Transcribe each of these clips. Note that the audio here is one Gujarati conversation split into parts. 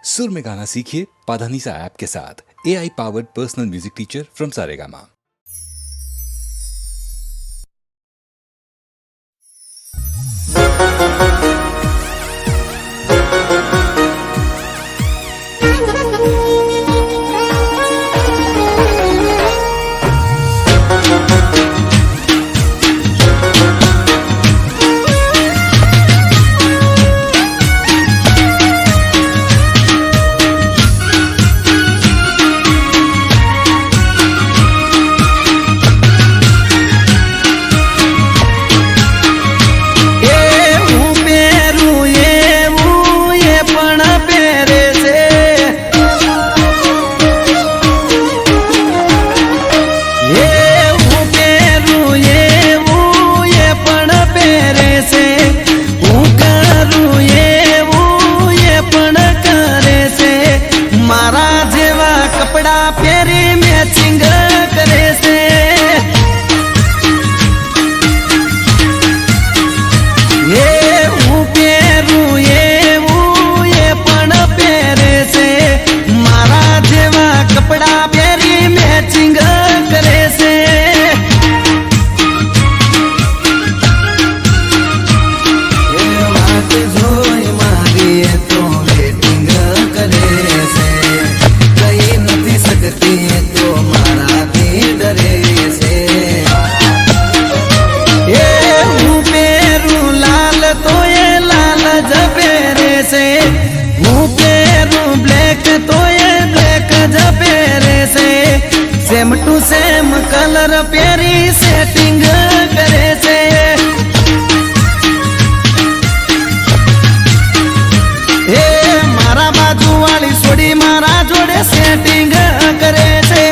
सुर में गाना सीखिए पाधानीसा ऐप के साथ। AI powered personal music teacher from Saregama. Same to same colour प्यारी सेटिंग करे से हे मारा बाजू वाली सोड़ी मारा जोड़े सेटिंग करे से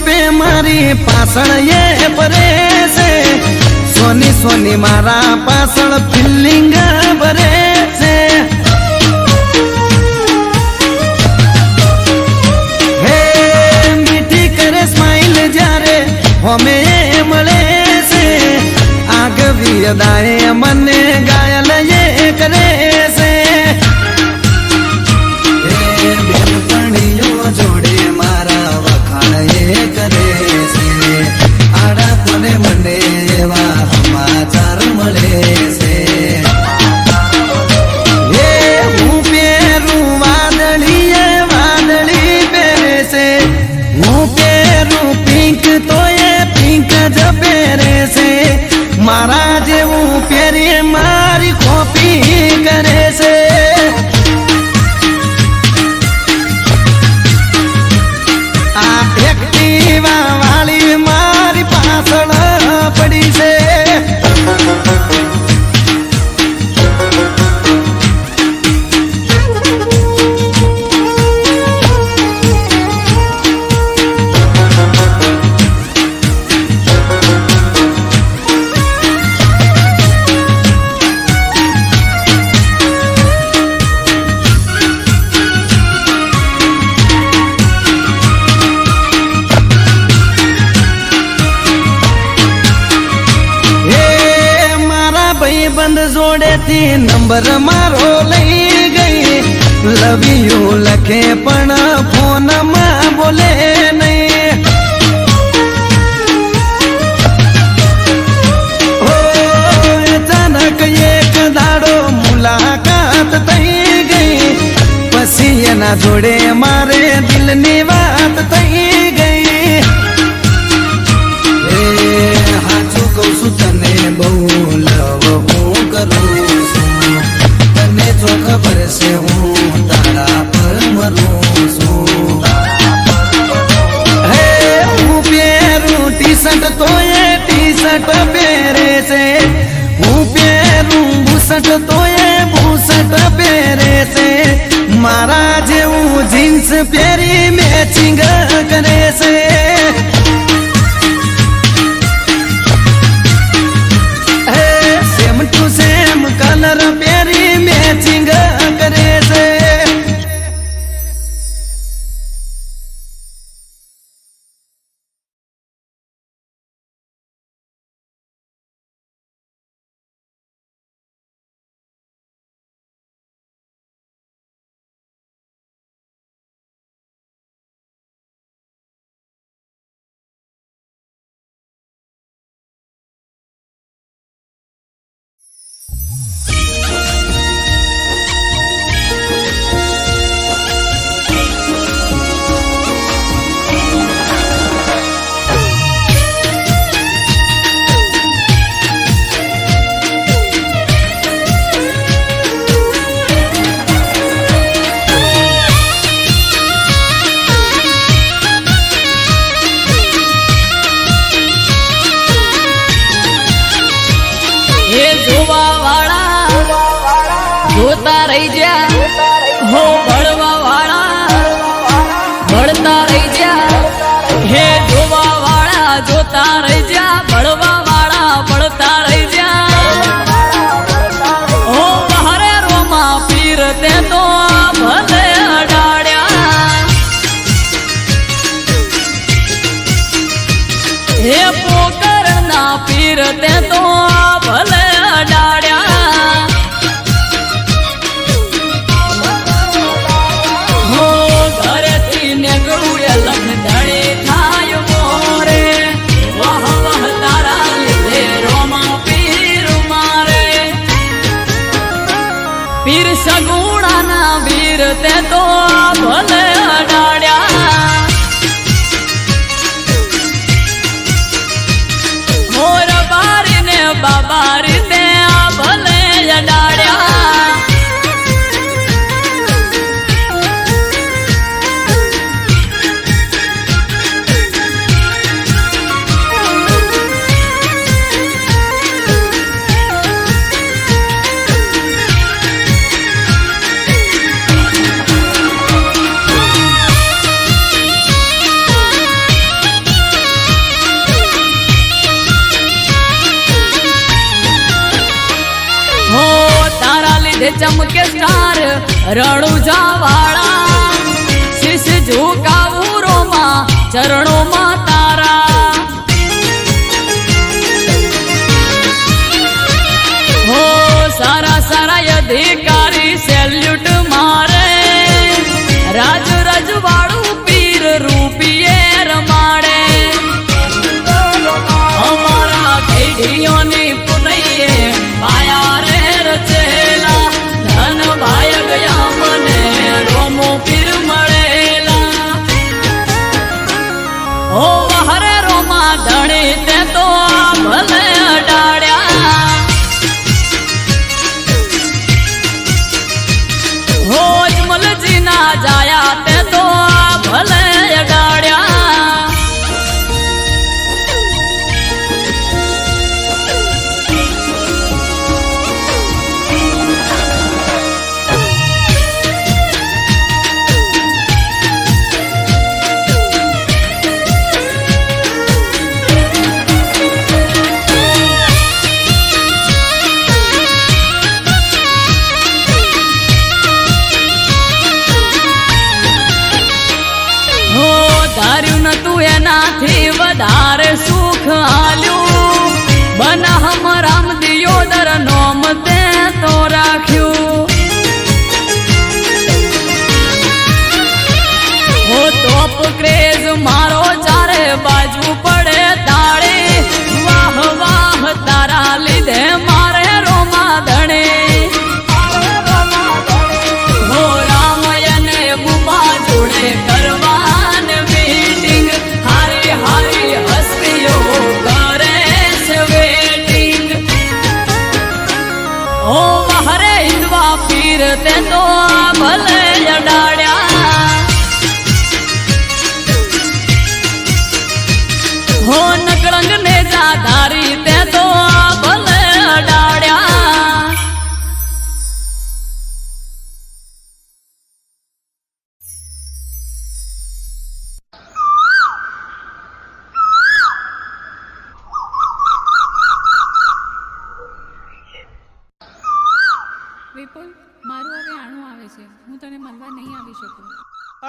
पे मारी पासण ये परे से सोनी सोनी मारा पासण फिलिंग भरे से हे मीठी करे स्माइल जारे हमें मले से आग भी अदाए मने गायल ये करे से जोड़े मारा ये करे से आड़ा तोने मंडे वा समाचार मले से ये हूँ पेरू वादली पेरे से हूँ पेरू पिंक तो ये पिंक जपेरे से मारा जे हूँ पेरे मारी कॉपी करे से वाली मारी पासण पड़ी से बंद जोड़े थी नंबर मारो लई गई लव यू लखे पण फोन में बोले नहीं हो अचानक एक दाड़ो मुलाकात थई गई पसी ना जोड़े मारे दिल नी बात थई गई हाचू कहू छू तने बहु लव तने जो खबर से हूँ तारा पर मरू छू हूँ पेरू टी शर्ट तो ये टी शर्ट पेरे से हूँ पेरू बूसट तो ये बूसट पेरे जीन्स પહેરી મેચિંગ કરે છે સેમ ટુ સેમ કલર પહેરી મેચિંગ કરે છે જોતા રહી જા હો ભળવા વાળા ભળતા રહી જા હે જોવા વાળા જોતા રહી જા ભળવા વાળા ભળતા રહી જા હો બહારે રોમા પીર તે તો ભલે અડાડ્યા હે પોકર ના પીર તે તો ભલે અડાડ્યા પીર સગુણા ના વીર તે તો ભલે અડાડ્યા મોર બારી ને બાબારી તે ભલે અડાડ્યા ચમકે સ્ટાર રણુજા વાળા શીશ ઝુકાવું રોમાં ચરણોમાં તારા હો સારા સારા અધિકારી સેલ્યુટ મારે રાજ રજવાડું પીર રૂપિયે રમાડે અમારા ખેડીઓની પુનૈયે માયા રે રચેલા ભાઈ ગયા મને રોમો પીર મળેલા ઓ હરે રોમા ધણી તે તો ભલે અડાડ્યા હોજ મલજી ના જાયા તે તો ભલે અડાડ્યા એનાથી વધારે સુખ આલ્યું બનાહમ રામ દિયોદર નોમ તે તો રાખ્યું હો તોપ ક્રેઝ મારો ચારે બાજુ પડે તાળી વાહ વાહ તારા લીધે મારે રોમા ધણે હો રામયને બુમા જોડે કરવા પીર તે તો ભલે અડાડ્યા હો નકળંગ ને જાધારી તે તો ભલે અડાડ્યા મારું હવે આણું આવે છે, હું તને મળવા નહીં આવી શકું.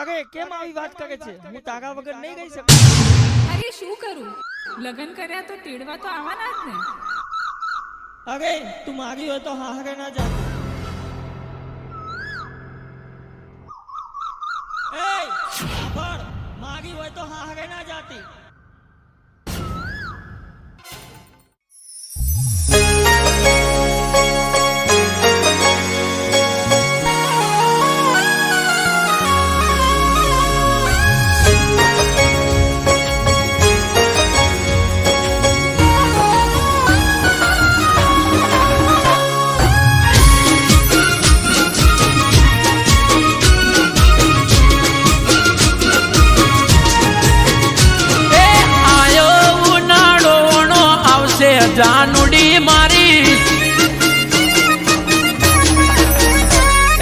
અરે કેમ આવી વાત કરે છે? હું તારા વગર નહીં રહી શકું. અરે શું કરું? લગ્ન કર્યા તો તેડવા તો આવવાના જ ને. અરે તું મારી હોય તો હારે ના જા. મારી હોય તો હારે ના જાતી. જાનુડી મારી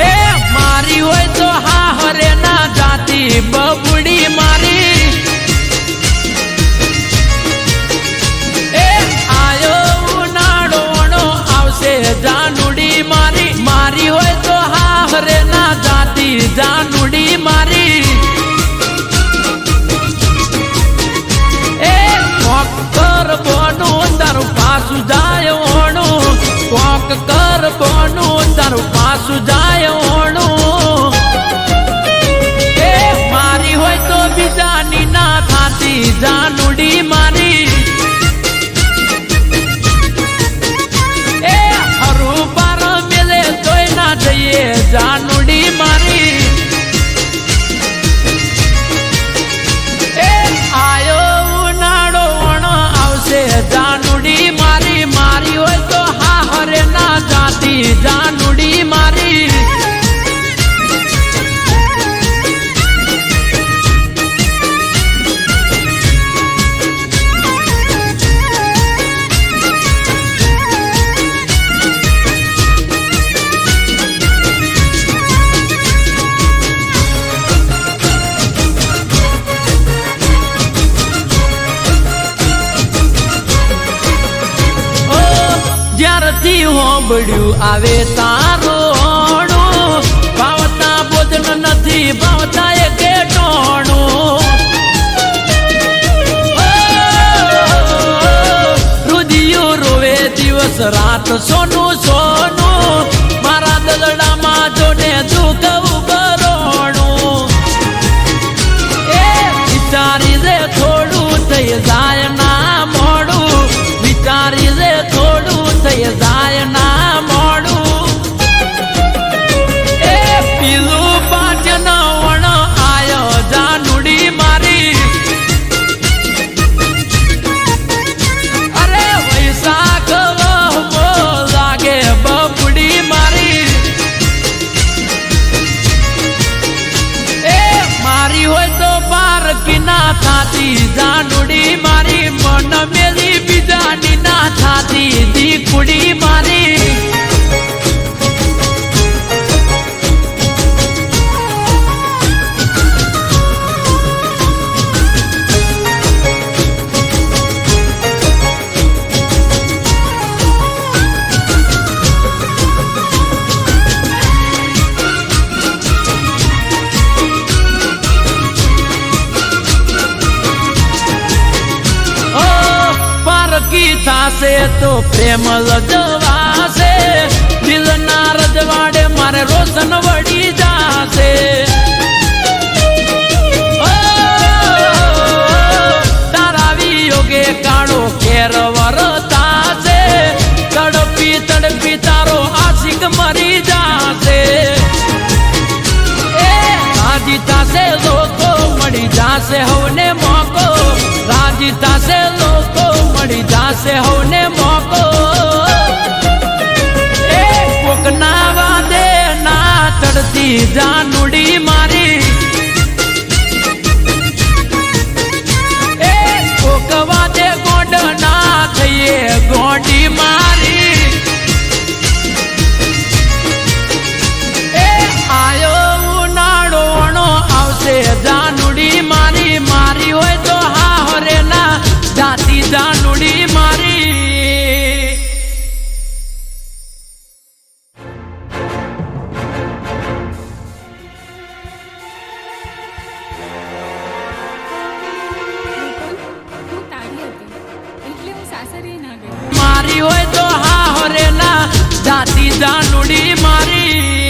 એ મારી હોય તો હા હરે ના જાતી બબુડી મારી એ આયો ઉનાળોનો આવશે જાનુડી મારી મારી હોય તો હા હરે ના જાતી જાનુડી મારી એ મોકર બોનું તારું પાસું જાય ઓણું કોક કર બોનું તારું પાસું જાય ઓણું એ મારી હોય તો બીજાની ના થાતી જાનુડી મારી એ હરું પાર મેલે તોય ના જઈએ જાનુડી મારી એ આયો ઉનાળો ઓણો આવશે જાનુડી મારી મારી હોય તો હા હરે ના જાતી જાનુડી મારી જ્યારથી હોંભળ્યું આવે તારોણું ભાવતા ભોજન નથી ભાવતા એ કેટોણું રુધિયું રોવે દિવસ રાત સોનું સોનું મારા દલડામાં જોને દુઃખ ઉભરોણું એ વિચારી દે થોડું થઈ જાય ના મોડું વિચારી દે થોડું થઈ જાય ના મોડું એ પીલું પાચન વણ આયો જાનુડી મારી અરે વૈશાખ વહમો લાગે બબુડી મારી એ મારી હોય તો પાર કિના થાતી જાનુડી મારી મન મેલી બીજાની ના થાતી દીકુડી મારી થાશે તો પ્રેમ લજવાશે દિલના રજવાડે મારે રોશન વળી જાશે તારા વિયોગે કાળો કેર વરતાશે તડપી તડપી તારો આશિક મરી જાશે એ રાજી થાશે લોકો મળી જાશે હવને મોકો રાજી થાશે લોકો મળી જાશે હવને મોકો એ કોકના વાદે ના ચડતી જાનુડી મારી એ કોક વાદે ગોંડ ના થઈએ ગોંડી મારી એ આયો ઉનાળોનો આવશે જાનુડી મારી મારી હોય તો હા હરે ના જાતી જાનુડી મારી નાતી જાનુડી મારી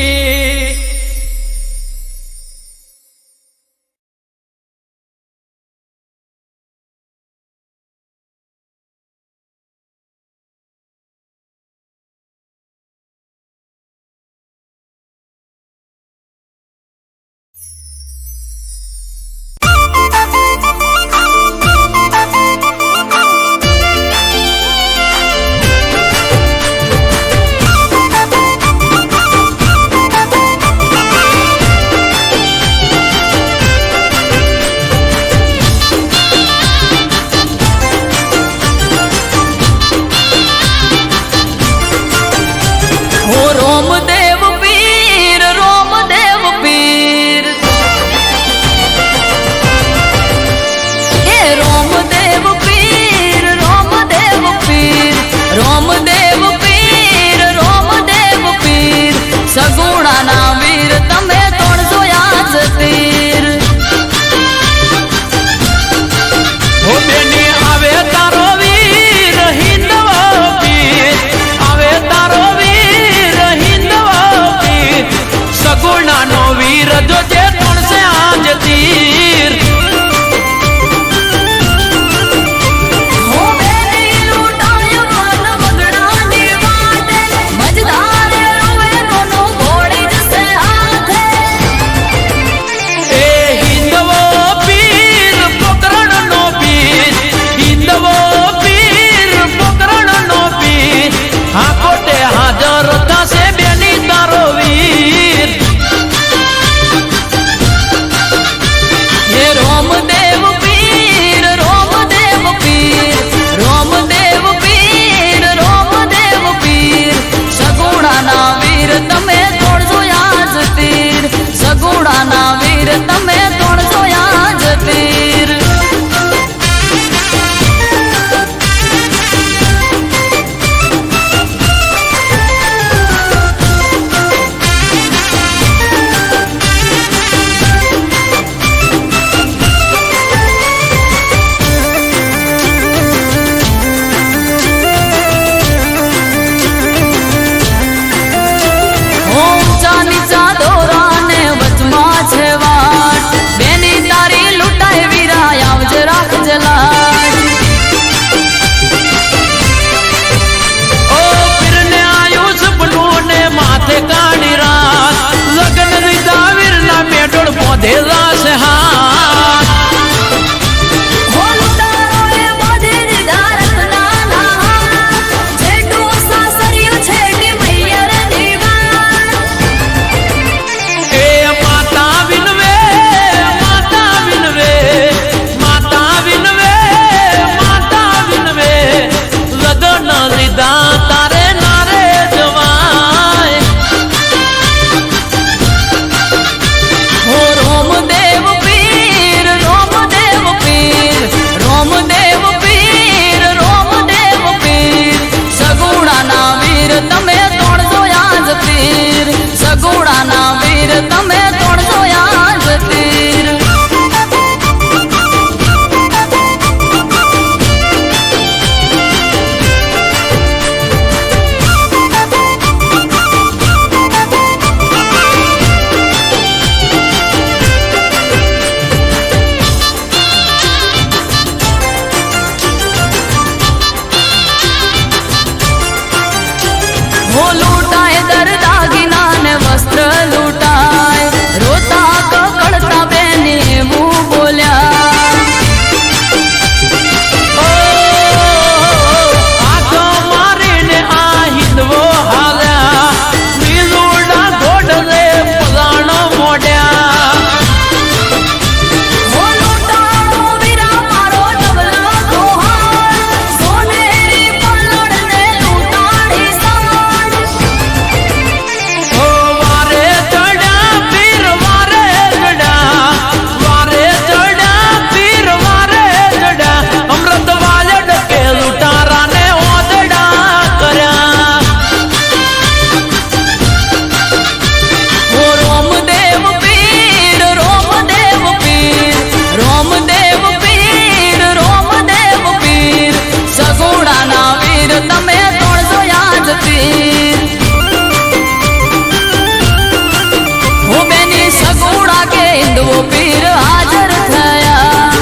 પીર હાજર થયા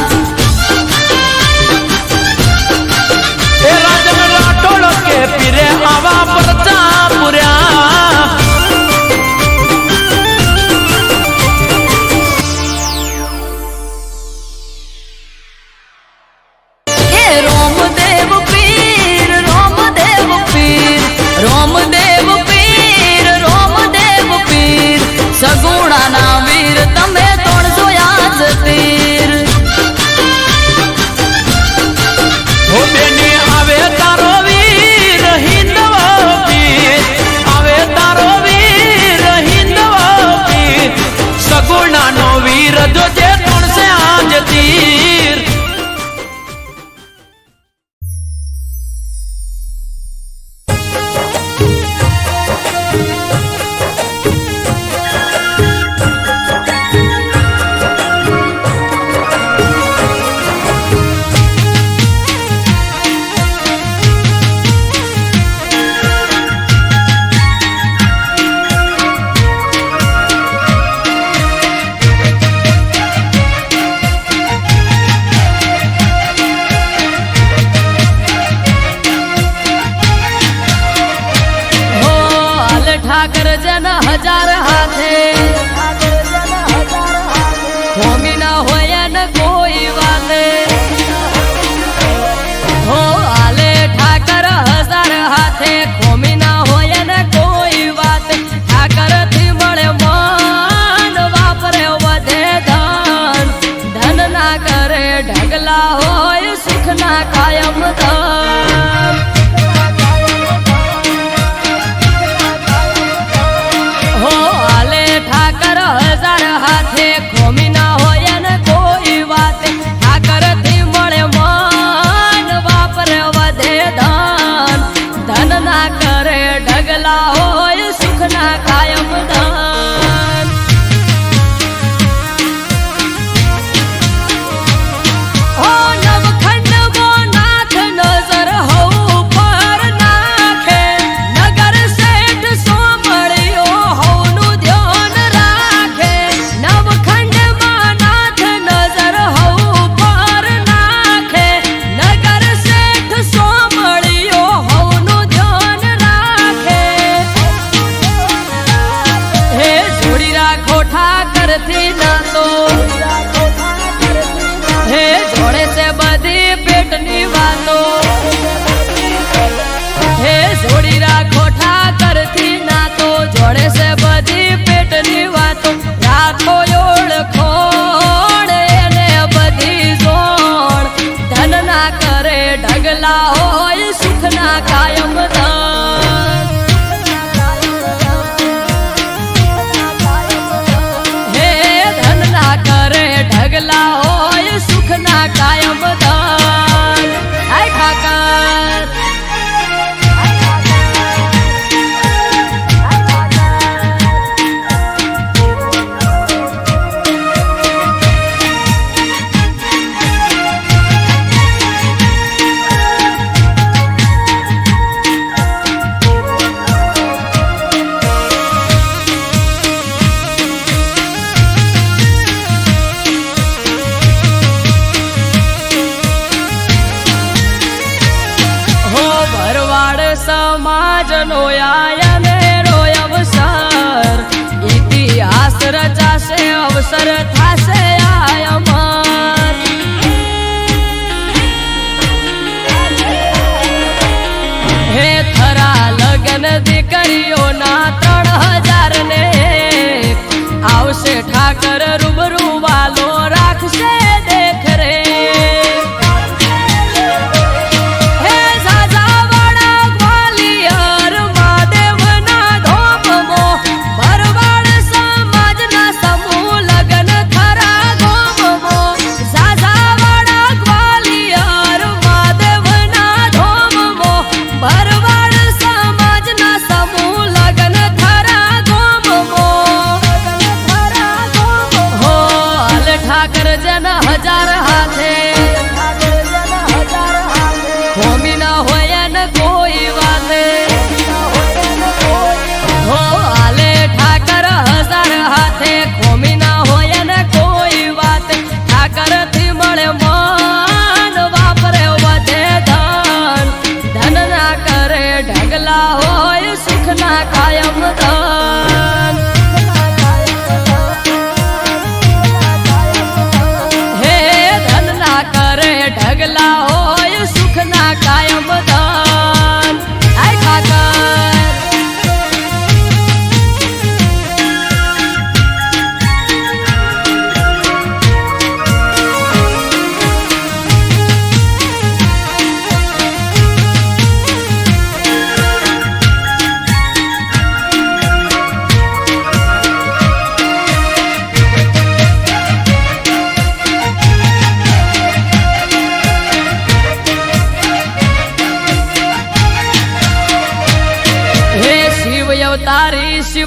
એ રાજન રાઠોડ કે પીરે આવા પરચા પુર્યા એ રોમદેવ પીર રોમદેવ પીર રોમદેવ પીર રોમદેવ પીર સગુણાના વીર તમે તોડજો યાદ તીર હો બેની આવે તારો વીર હિંદવ પીર આવે તારો વીર હિંદવ પીર સગુણાનો વીર જોજે તોડશે આજ તીર હો હાલ ઠાકર જન હજાર હાથે હોમી ના હોય ને કોઈ વાલે હો હાલે ઠાકર હજાર હાથે ખોમી ના હોય ને કોઈ વાત ઠાકર થી મળે મન વાપરે વધે ધન ધન ના કરે ઢગલા હોય સુખ ના કાયમ ધન હો હાલે ઠાકર હજાર હાથે ખોમી ના હોય ને કોઈ વાત ઠાકર થી મળે મન વાપરે વધે ધન ધન ના કરે ઢગલા હોય સુખ ના કાયમ ધન હો નવખંડ મો નાથ નજર હઉ પર નાખે નગર શેઠ સોમળિયો હઉનું ધ્યાન રાખે નવખંડ માં નાથ નજર હઉ પર નાખે નગર શેઠ સોમળિયો હઉનું ધ્યાન રાખે હે જોડી રાખો ઠાકર થી ના તો હે જોડે છે બધી પેટની વાતો હે જોડી રાખો ઠાકર થી ના તો જોડે છે બધી પેટની વાતો રાખો ઓળખોણ એને બધી જોણ ધન ના કરે ઢગલા હોય સુખ ના કાયમ ધન હે ધન ના કરે ઢગલા હોય સુખ ના કાયમ ધન હાય ઠાકર હો ભરવાડ સમાજનો આયને રોય અવસર ઇતિહાસ રચાશે અવસર થાશે આય અમર હે થરા લગન દીકરીઓના 3000 ને આવશે ઠાકર રૂબરૂ વાલો રાખશે દેખ રે હે સાજાવાડા ગ્વાલિયર મહાદેવના ધોમમો ભરવાડ સમાજના સમૂહ લગન થરા ગોમમો સાજાવાડા ગ્વાલિયર મહાદેવના ધોમમો ભરવાડ સમાજના સમૂહ લગન થરા ગોમમો હો હાલ ઠાકર જન હજાર હાથે હોમી ના હોય ને કોઈ વાલે હો હાલે ઠાકર હજાર હાથે ખોમી ના હોય ને કોઈ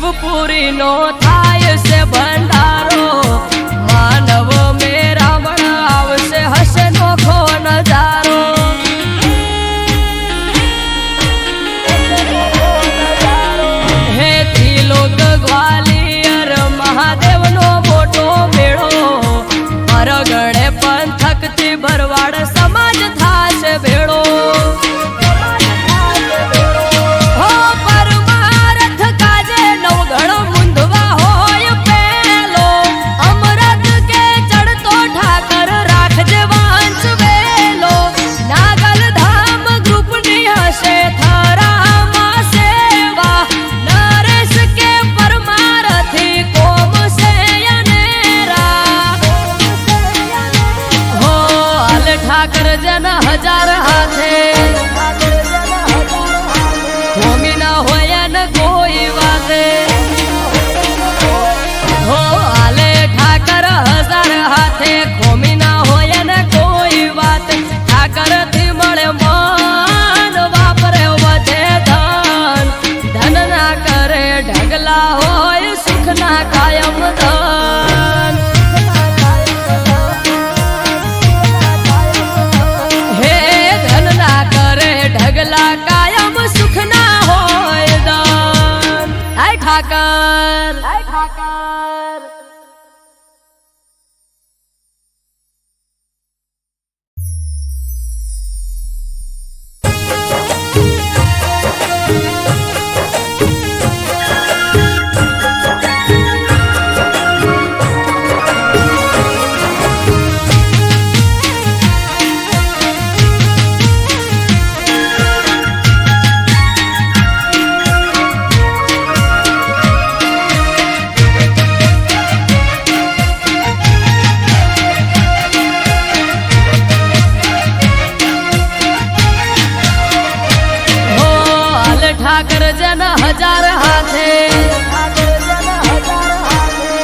શિવપુરી નો થાય છે ભંડારો માનવ મેરામણ આવશે હશે નોખો નજારો હે ત્રિલોક ગ્વાલિયર મહાદેવ નો મોટો મેળો અરગડે પંથક થી ભરવાડ સમાજ થાશે ભેળો જન હજાર હાથે હોમી ના હોય ને કોઈ વાતે હો આલે ઠાકર હજાર હાથે હોમી ના હોય ને કોઈ વાત ઠાકર થી મળે મન વાપરે વધે ધન ધન ના કરે ઢગલા હોય સુખ ના કાયમ ધન ઢગલા કાયમ સુખ ના હોય દાન આય ઠાકર ઠાકર જન હજાર હાથે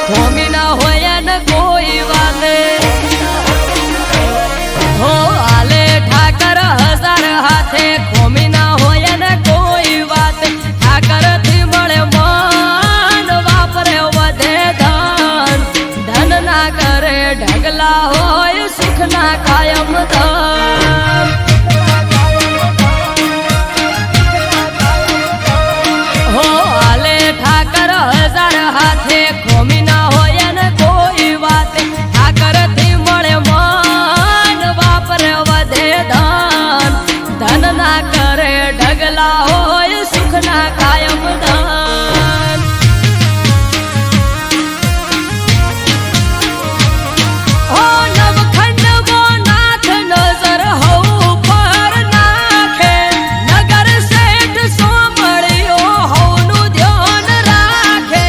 હોમી ના હોય ને કોઈ વાતે હો આલે ઠાકર હજાર હાથે હોમી ના હોય ને કોઈ વાત ઠાકર થી મળે મન વાપરે વધે ધન ધન ના કરે ઢગલા હોય સુખ ના કાયમ ધન ઠાકર હજાર હાથે ખોમી ના હોય ને કોઈ વાત ઠાકર થી મળે મન વાપરે વધે ધન ધન ના કરે ઢગલા હોય સુખ ના કાયમ ધન હો નવખંડ મો નાથ નજર હઉ પર નાખે નગર શેઠ સોમળિયો હઉનું ધ્યાન રાખે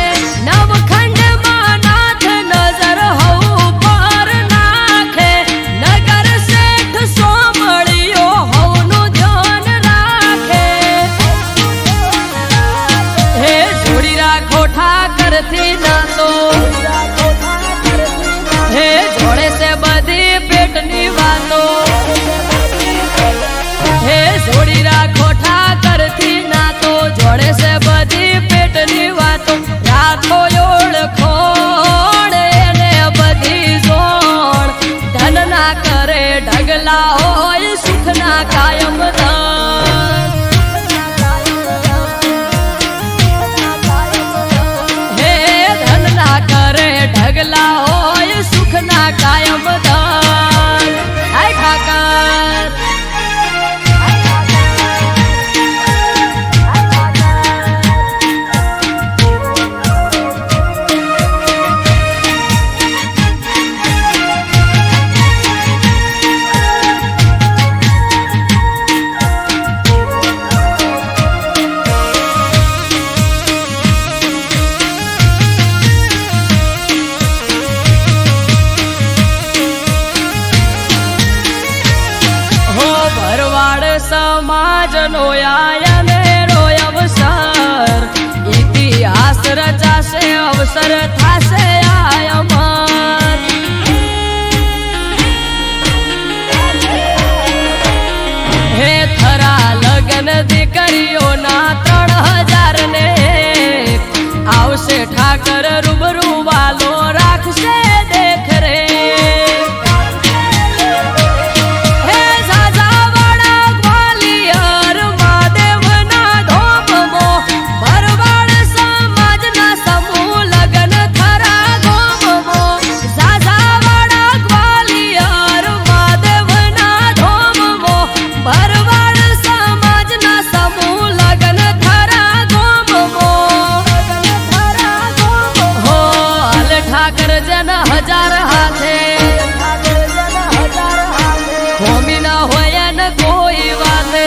નવખંડ માં નાથ નજર હઉ પર નાખે નગર શેઠ સોમળિયો હઉનું ધ્યાન રાખે હે જોડી રાખો ઠાકર થી ના તો હે જોડે છે બધી પેટની વાતો હે જોડી રાખો ઠાકર થી ના તો જોડે છે બધી પેટની વાતો રાખો ઓળખોણ એને બધી જોણ ધન ના કરે ઢગલા હોય સુખ ના કાયમ ધન હે ધન ના કરે ઢગલા હોય સુખ ના કાયમ ધન આય ઠાકર સમાજનો આયને રોય અવસર ઇતિહાસ રચાશે અવસર થાશે આયમર હે થરા લગન દીકરીઓના 3000 ને આવ ઠાકર રૂબરૂ વાલો રાખશે દેખ રે હે સાજાવાડા ગ્વાલિયર મહાદેવના ધોમમો ભરવાડ સમાજના સમૂહ લગન થરા ગોમમો સાજાવાડા ગ્વાલિયર મહાદેવના ધોમમો ભરવાડ સમાજના સમૂહ લગન થરા ગોમમો હો હાલ ઠાકર જન હજાર હાથે હોમી ના હોય ન કોઈ વાતે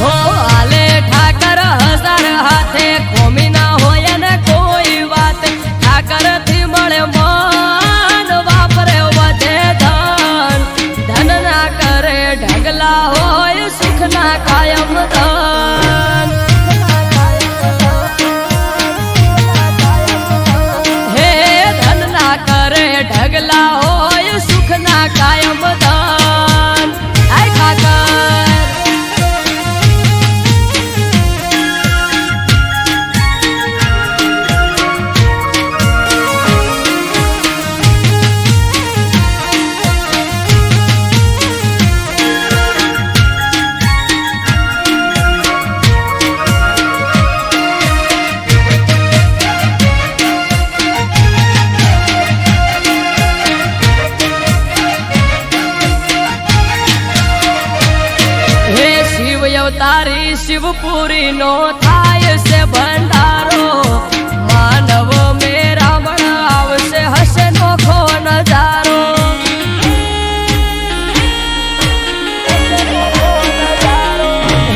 હો હાલે ઠાકર હજાર હાથે હોમી ના હોય ન કોઈ વાત ઠાકર થી મળે મન વાપરે વધે ધન ધન ના કરે ઢગલા હોય સુખ ના કાયમ ધન હે ધન ના કરે ઢગલા હોય સુખ ના કાયમ ધન આય ઠાકર હે શિવ અવતારી શિવપુરી નો થાય છે ભંડારો માનવ મેરામણ આવશે હશે નોખો નજારો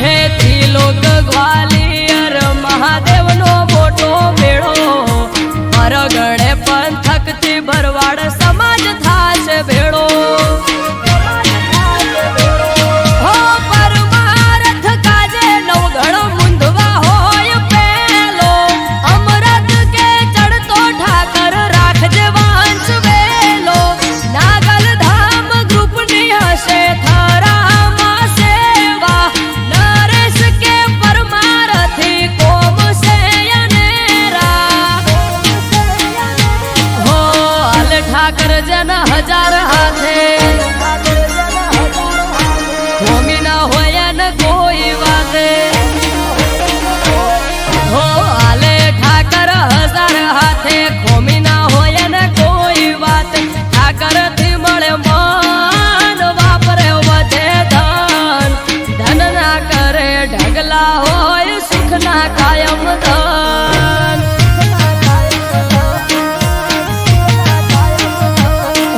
હે ત્રિલોક ગ્વાલિયર મહાદેવ નો મોટો મેળો પરગણે પંથક થી ભરવાડ સમાજ થાશે ભેળો હો પરમારથ કાજે નવગણ મુંદવા હોય પેલો અમરત કે ચડતો ઠાકર રાખજે વંશ વેલો નાગલ ધામ ગ્રુપ ની હશે થરામાં સેવા નરેશ કે પરમારથી કોમ છે અનેરા હો હાલ ઠાકર જન હજાર હાથે હોમી ના હોય ન કોઈ વાતે હો હાલે ઠાકર હજાર હાથે હોમી ના હોય ન કોઈ વાત ઠાકર થી મળે મન વાપરે વધે ધન ધન ના કરે ઢગલા હોય સુખ ના કાયમ ધન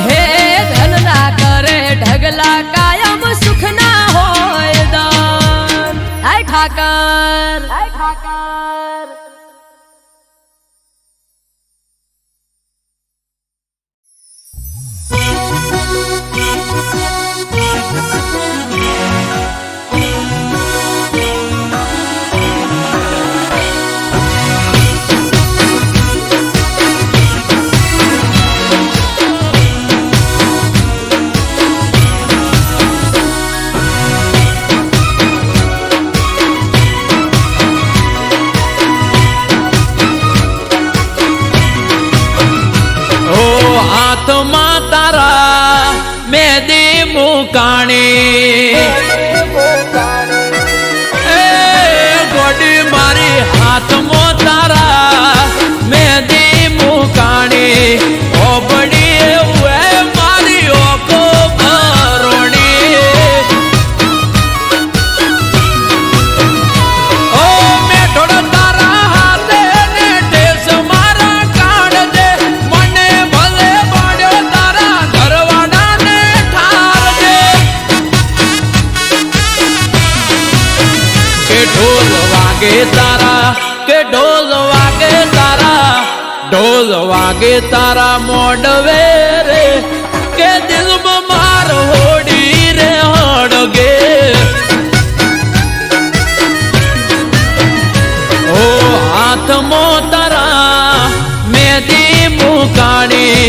હે ધન ના કરે ઢગલા કાયમ સુખ ના હોય દાન આય ઠાકર હાથમાં તારા મેદી મુકાણી એ ગોડી મારી હાથમાં તારા મેદી મુકાણી ઓબડી એવું મારી ઓકો ભરોણી ઓ મેઠોડ તારા હાથે ને ટેસ મારા કાઢ દે મને ભલે પાડ્યો તારા ઘરવાળાને ઠાર દે કે ઢોલ વાગે તારા કે ઢોલ વાગે તારા ઢોલ વાગે તારા મોડવે રે કે દિલમાં માર હોડી રે હડગે ઓ હાથમાં તારા મેદી મુકાણી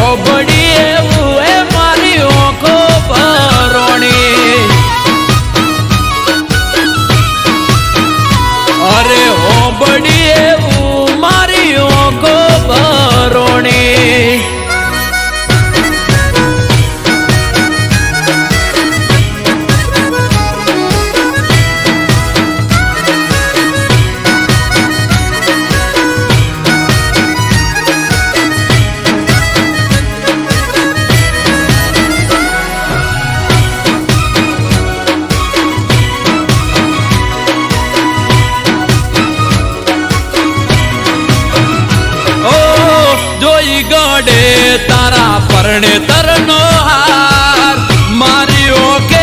ઓબડી એવું એ મારી ઓખો ભરોણી અરે ઓબડી એવું તરણેતરનો હાર મારી ઓકે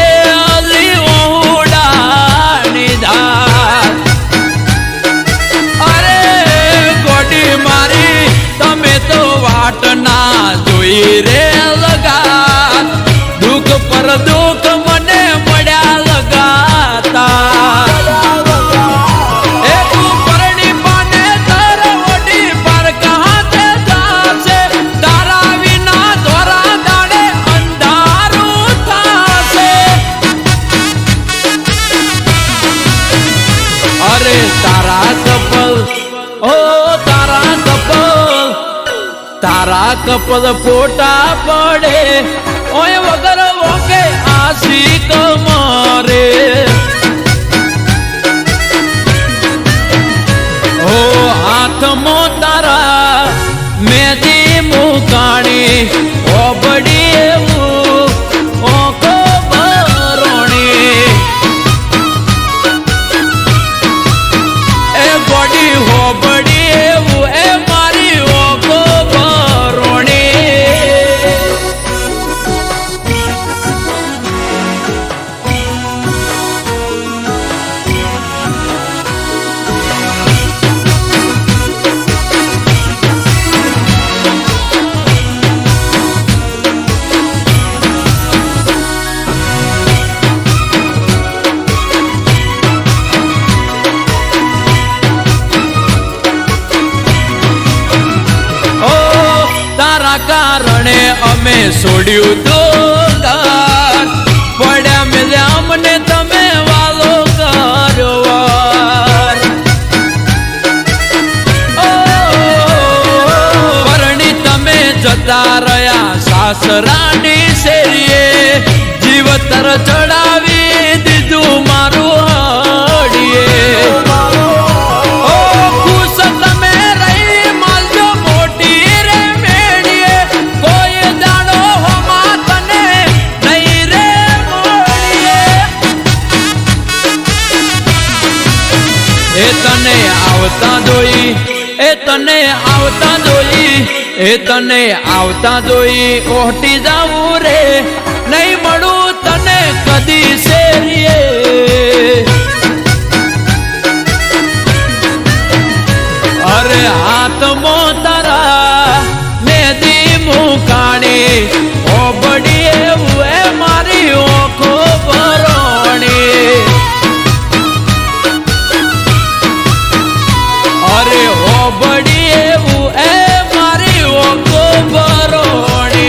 અલી ઓડાની ધાર અરે ગોડી મારી તમે તો વાટ ના જોઈ રે લગા દુઃખ પર દુઃખ મને મળ્યા લગાતા એ તું પરણી પાને તર ઓડી પર કહા તે જાશે તારા વિના દોરા દાડે અંધારું થાશે અરે તારા કપલ ઓ તારા કપલ ફોટા પડે ઓય વગર ઓકે આશિક મારે ઓ હાથમાં તારા મેદી મુકાણી ઓબડી એવું ઓકો બરોણી એ ગોડી હોબડી એવું એ મારી ઓકો બરોણી ઓ તારા કારણે અમે છોડ્યું તો ઘર પડ્યા મિલ્યા અમને તમે વાલો કર્યો વાર. ઓ પરણી તમે જતા રહ્યા સાસરાની શેરીએ જીવતર ચડાવી દીધું મારું હડીએ ઓ ખુશ તમે રહી માલજો મોટી રે મેડીએ કોઈ દાડો હોમા તને નહીં રે મોડીએ એ તને આવતા જોઈ એ તને આવતા જોઈ એ તને આવતા જોઈ ઓહટી જાવું રે નહીં મળું તને કદી શેરીએ અરે હાથમાં તારા મેદી મુકાણી ઓબડી એવું એ મારી ઓખો બરોણી અરે ઓબડી એવું એ મારી ઓખો બરોણી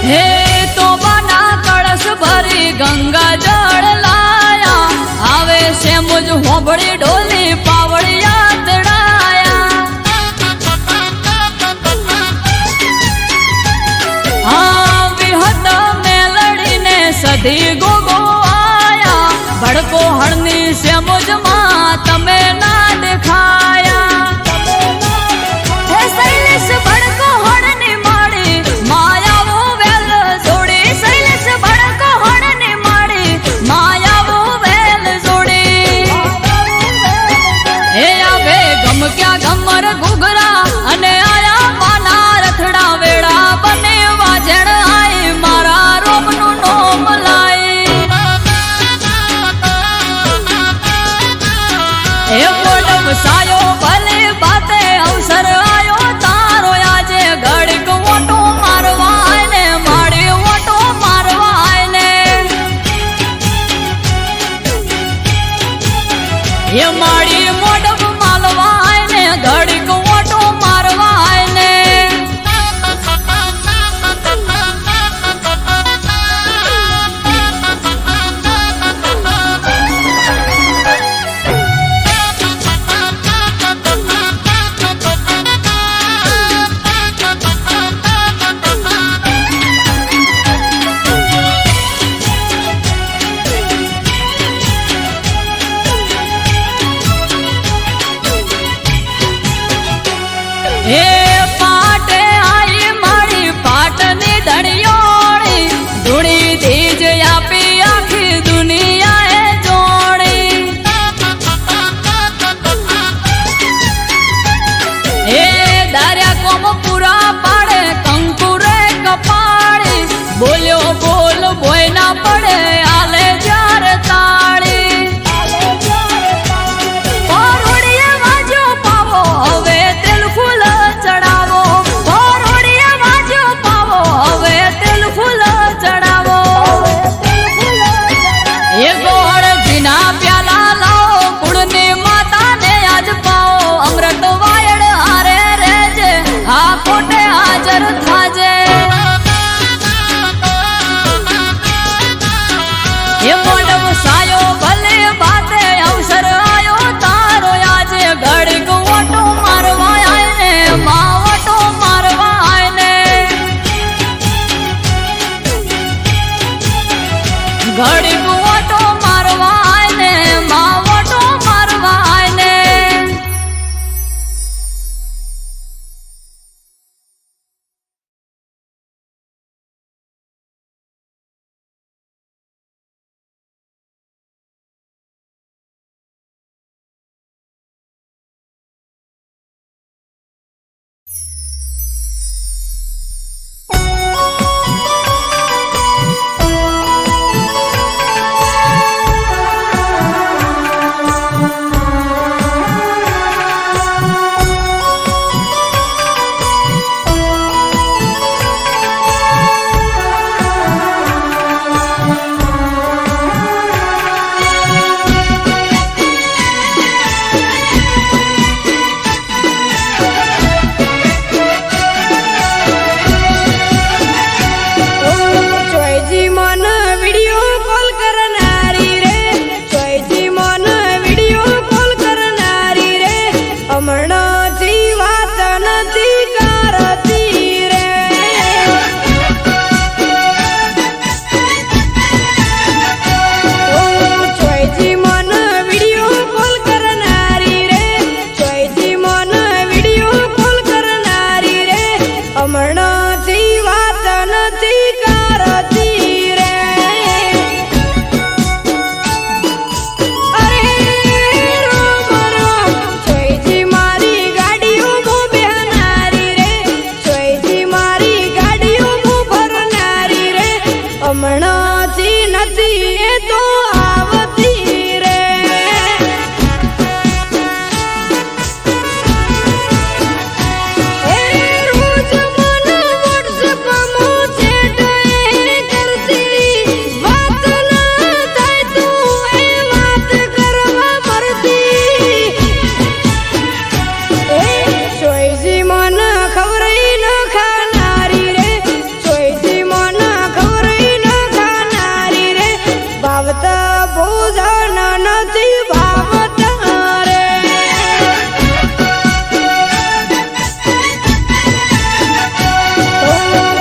હે તો બના કળશ ભરી ગંગા જળ લાયા આવે છે મુજ હોબળી ઢોલી પાવડિયા તડાયા હા વિહત મેલડીને સધી ગોગો આયા ભડકો હળની છે મુજમાં તમે ના દેખાયા હે શૈલેષ ભડકો હળની માડી માયાવો વેલ જોડી શૈલેષ ભડકો હળની માડી માયાવો વેલ જોડી હે આવે ગમ ક્યાં ગમર ઘુઘરા અને આયા માના રથડા વેળા બને વાજણ આઈ મારા રોમનું નોમ લાઈ હે મોડમ સાયો ભલે બાતે અવસર આયો તારો આજે ઘડીક ઓટો મારવા ને માડી ઓટો મારવા ને હે માડી મોડમ માલવા ને ઘડીક ઓટો મારવા ને હે પાટે આઈ મારી પાટની ધણિયોળી ધૂણી ધીજ આપી આખી દુનિયાએ જોડી હે દાર્યા કોમ પૂરા પાડે કંકુરે કપાળી બોલ્યો બોલ બોય ના પડે આલે જાર તાળી પરોડીએ વાજ્યો પાવો હવે તેલ ફૂલ ચડાવો પરોડીએ વાજ્યો પાવો હવે તેલ ફૂલ ચડાવો એ ગોળ જીના પ્યાલા લાવો કુળની માતાને આજ પાવો અમૃત વાયડ હારે રેજે આ કોટે હાજર થાજે એ મોડમ સાયો ભલે બાતે અવસર આયો તારો આજે ઘડીક ઓટો મારવા આય ને માં ઓટો મારવા આય ને ઘડીક ઓટો મારવા આય ને માં ઓટો મારવા આય ને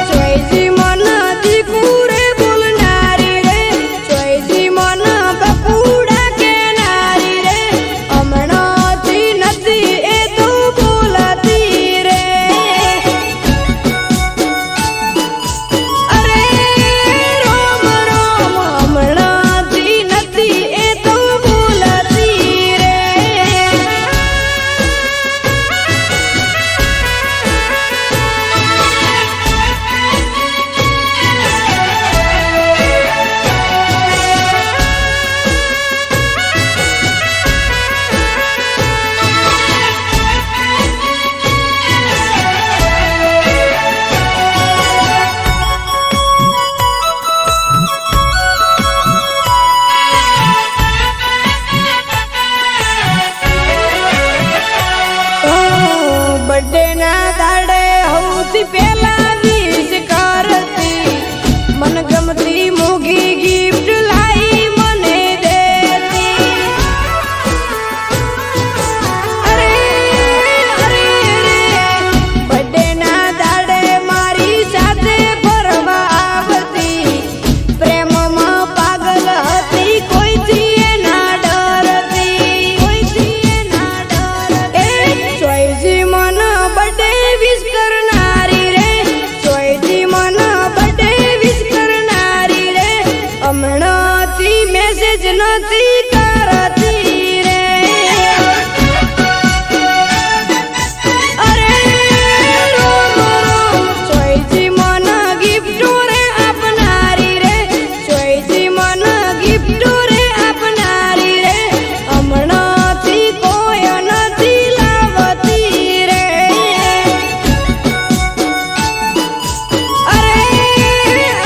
ચોઈજી મન દીકુરે બોલનારી રે ચોઈજી મન બપુડા કેનારી રે હમણાંથી નથી એ તો બોલતી રે અરે રોમ રોમ હમણાંથી નથી એ તો બોલતી રે બર્થડે ના દાડે સૌથી પહેલા વિશ કરતી મન ગમતી મોગી ગિફ્ટ લાઈ મને દેતી અરે અરે બર્થડે ના દાડે મારી સાથે ફરવા આવતી પ્રેમમાં પાગલ હતી કોઈથી એના ડરતી કોઈથી એના ડરતી ચોઈજી મન બર્થડે વિશ કરનારી રે ચોઈજી મન બર્થડે વિશ કરનારી રે હમણાંથી મેસેજ નથી કરતી રે અરે રોમ રોમ ચોઈજી મન ગિફ્ટો રે આપનારી રે ચોઈજી મન ગિફ્ટો રે આપનારી રે હમણાંથી કોઈ નથી લાવતી રે અરે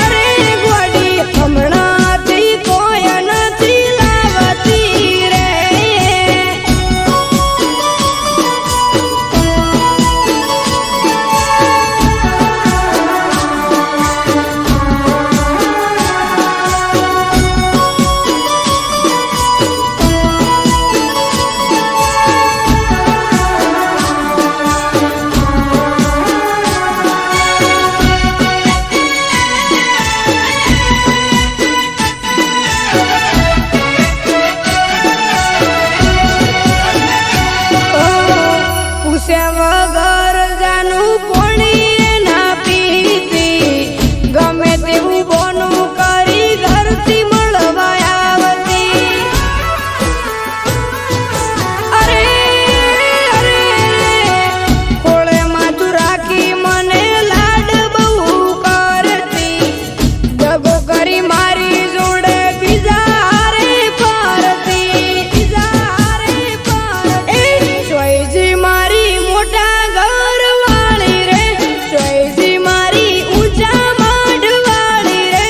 અરે ગોડી હમણાંથી કોઈ નથી લાવતી રે પૂછ્યા વગર જાનું પોણી ના પીતી ગમે તેવું બોનું કરી ઘરથી મળવા આવતી અરે અરે ખોળે માથું રાખી મને લાડ બહુ કરતી દગો કરી મારી જોડે બીજા હારે ફરતી બીજા હારે ફરતી ચોઈજી મારી મોટા ઘર વાળી રે ચોઈજી મારી ઊંચા માઢ વાળી રે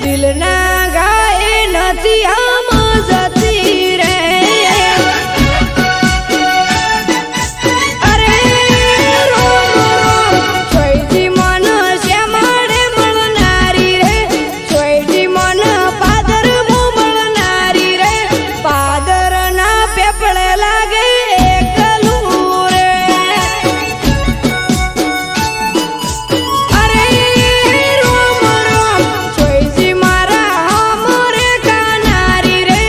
દિલના ગાય નથી સમજતી રે અરે રોમ રોમ ચોઈજી મન શ્યામાડે મળનારી રે ચોઈજી મન પાદર મળનારી રે પાદરના પેપળે લાગે એકલું રે અરે રોમ રોમ ચોઈજી મારા હમરે કાનારી રે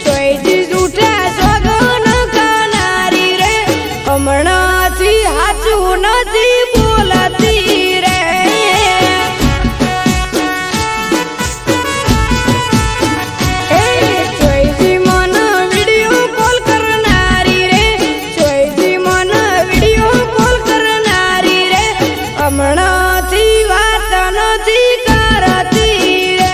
ચોઈજી જૂઠા સોગન કાનારી રે હમણાંથી સાચું નથી બોલતી રે ચોઈજી મન વિડિયો કોલ કરનારી રે ચોઈજી મન વિડિયો કોલ કરનારી રે હમણાંથી વાત નથી કરતી રે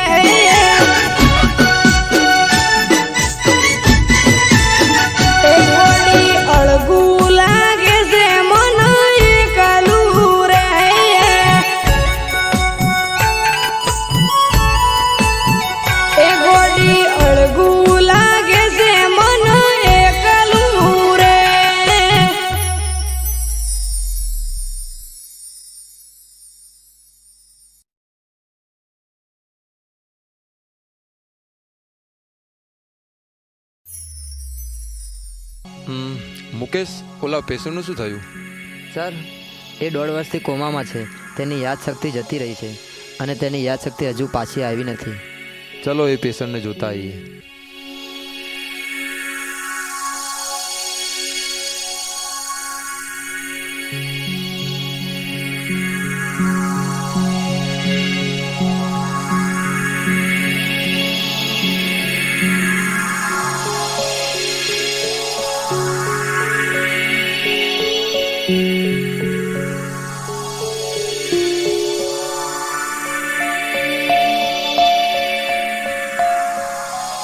એ ગોડી અળગું લાગે છે મન એકલું રે એ ગોડી અળગું લાગે છે મન એકલું રે મુકેશ ઓલા પેશન્ટનું શું થયું? સર એ 1.5 વર્ષથી કોમામાં છે તેની યાદશક્તિ જતી રહી છે અને તેની યાદશક્તિ હજુ પાછી આવી નથી. ચલો એ પેશન્ટને જોતા આવીએ.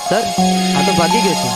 સર, આ તો ભાગી ગયો છે.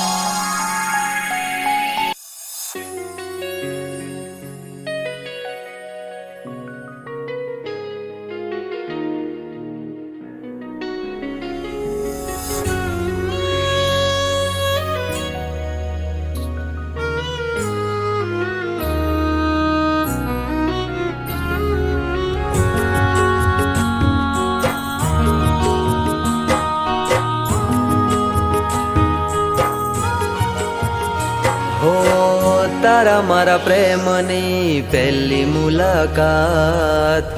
તારા મારા પ્રેમની પહેલી મુલાકાત,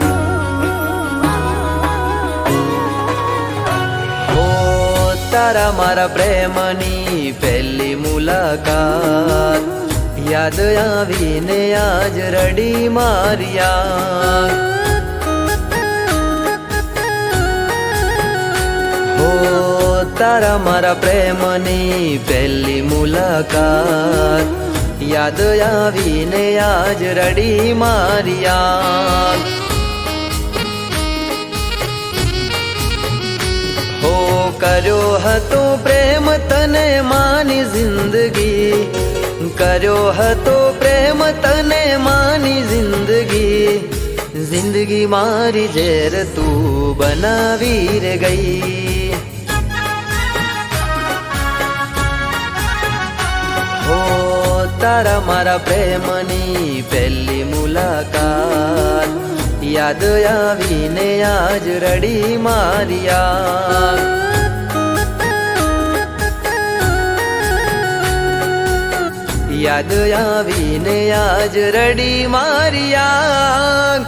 હો તારા મારા પ્રેમની પહેલી મુલાકાત, યાદ આવીને આજ રડી મારિયા. હો તારા મારા પ્રેમની પહેલી મુલાકાત, યાદ આવીને આજ રડી મારિયા. હો કર્યો હતો પ્રેમ તને માની જિંદગી, કર્યો હતો પ્રેમ તને માની જિંદગી, જિંદગી મારી ઝેર તું બનાવી રે ગઈ. હો તારા મારા પ્રેમની પહેલી મુલાકાત, યાદ આવીને આજ રડી મારિયા. યાદ આવીને આજ રડી મારિયા.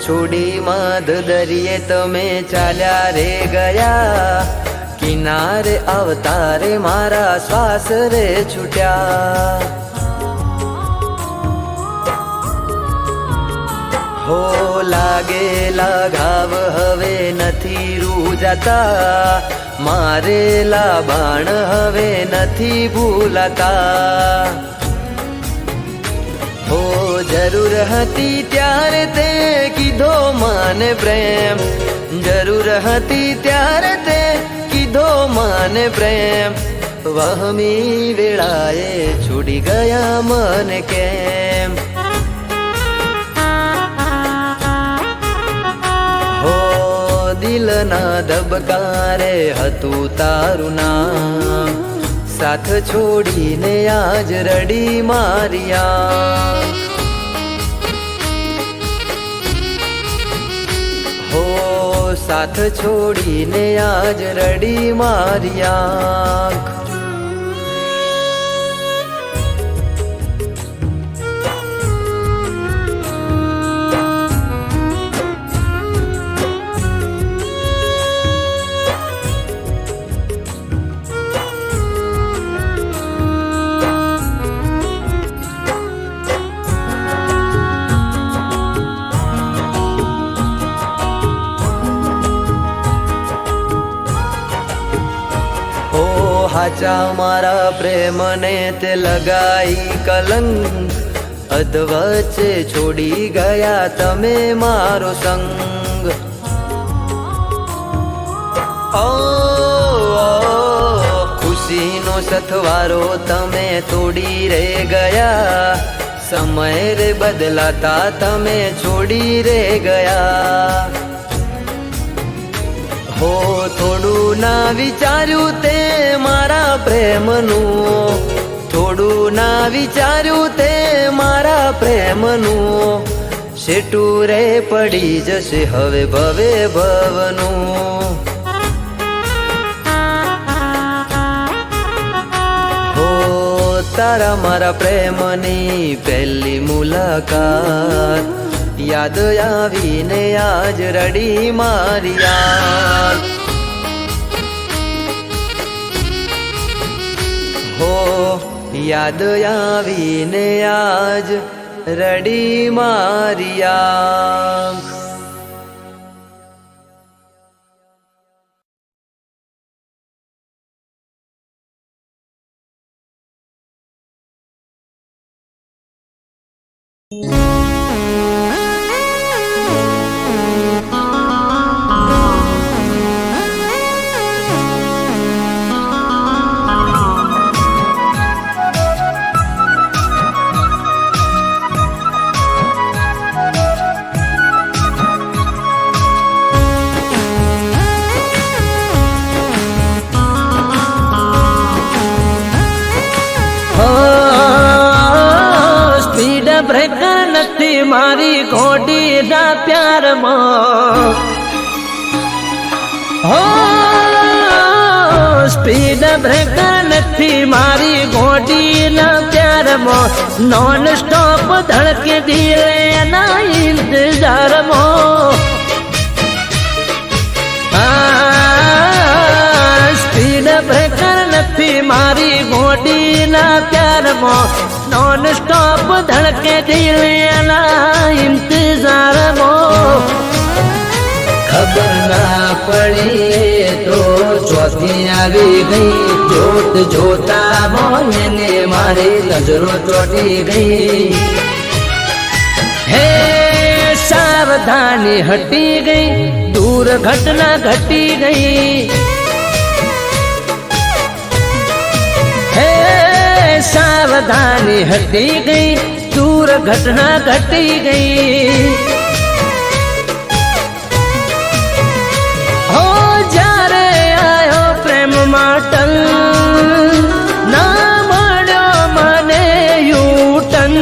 છોડી માધ દરિયે તમે ચાલ્યા રે ગયા, કિનારે અવતારે મારા શ્વાસ રે છૂટ્યા. હો લાગેલા ઘાવ હવે નથી રૂજાતા, મારેલા બાણ હવે નથી ભૂલાતા. હો જરૂર હતી ત્યારે તે કીધો માને પ્રેમ, જરૂર હતી ત્યારે તે કીધો માને પ્રેમ, વહમી વેળાએ છોડી ગયા મને કેમ. હો દિલના ધબકારે હતું તારું નામ, સાથ છોડીને આજ રડી મારિયા. હો સાથ છોડીને આજ રડી મારિયા. હાચા મારા પ્રેમને તે લગાઈ કલંક, અધવચ્ચે છોડી ગયા તમે મારો સંગ. ઓ ખુશીનો સથવારો તમે તોડી રે ગયા, સમય રે બદલાતા તમે છોડી રે ગયા. હો થોડું ના વિચાર્યું તે મારા પ્રેમનું, થોડું ના વિચાર્યું તે મારા પ્રેમનું, શેટું રે પડી જશે હવે ભવે ભવનું. હો તારા મારા પ્રેમની પહેલી મુલાકાત યાદ આવીને આજ રડી મારી યાદ. હો યાદ આવીને આજ રડી મારી યાદ. બ્રેકર નથી મારી ઘોડીના પ્યારમાં, હો સ્પીડ બ્રેકર નથી મારી ઘોડીના પ્યારમાં, નોન સ્ટોપ ધડકે દિલ એના ઇંતજારમાં. સ્પીડ બ્રેકર નથી મારી ઘોડીના પ્યારમાં, નોન સ્ટોપ ધડકે દિલ એના ઇંતજારમાં. ખબર ના પડી તો ચોથી આવી ગઈ, જોત જોતા મોને મારી નજરો ચોટી ગઈ. હે સાવધાની હટી ગઈ, દૂર ઘટના ઘટી ગઈ. સાવધાની હટી ગઈ, દૂર ઘટના ઘટી ગઈ. હો જ્યારે આયો પ્રેમ માટલ ના મળ્યો મને યુટન.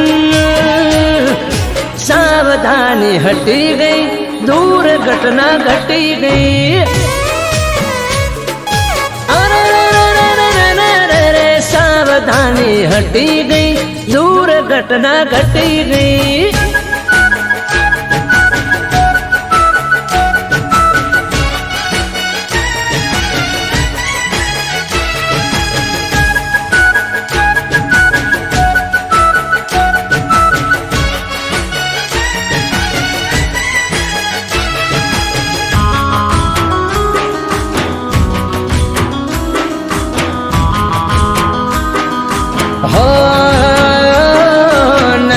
સાવધાની હટી ગઈ, દૂર ઘટના ઘટી ગઈ. સાવધાની હટી ગઈ, દૂર ઘટના ઘટી ગઈ.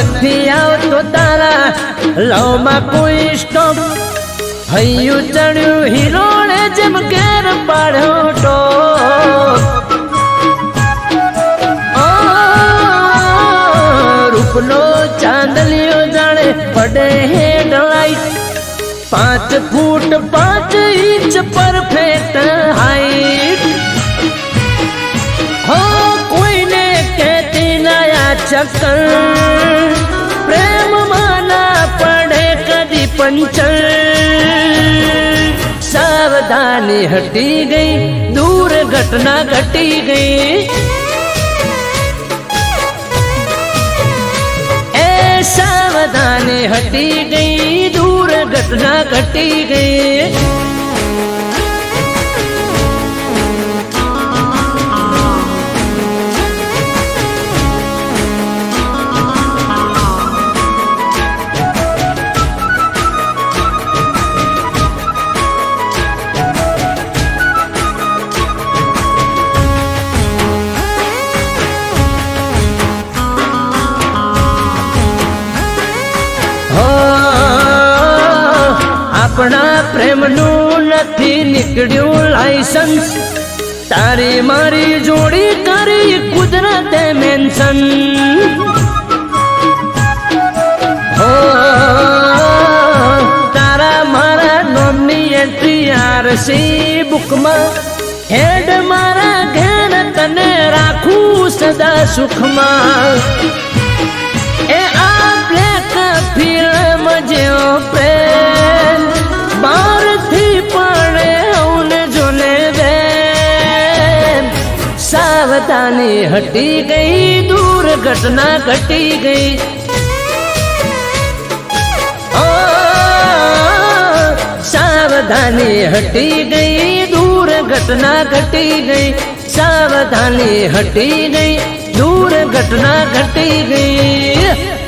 નથી આવતો તારા લવમાં કોઈ સ્ટોપ, હૈયું ચડ્યું હિરોળે જેમ ઘેર પાડ્યો ટોપ. રૂપનો ચાંદલિયો જાણે પડે હેડલાઇટ, 5 ફૂટ 5 ઇંચ પરફેક્ટ હાઈટ. હો કોઈને કહેતી નયા ચક્કર, પ્રેમમાં ના પડે કદી પંચર. સાવધાની હટી ગઈ, દૂર ઘટના ઘટી ગઈ. એ સાવધાની હટી ગઈ, દૂર ઘટના ઘટી ગઈ. આપણા પ્રેમનું નથી નીકળ્યું લાયસન્સ, તારી મારી જોડી કરી કુદરતે મેન્શન. હો તારા મારા નોમની TRC બુકમાં હેડ મારા ઘેર તને રાખું સદા સુખમાં એ આ બ્લેક ફિલ્મ જેવો પ્રેમ બહારથી પડે હું જોને બેન સાવધાની હટી ગઈ દુર્ઘટના ઘટી ગઈ સાવધાની હટી ગઈ દુર્ઘટના ઘટી ગઈ સાવધાની હટી ગઈ દુર્ઘટના ઘટી ગઈ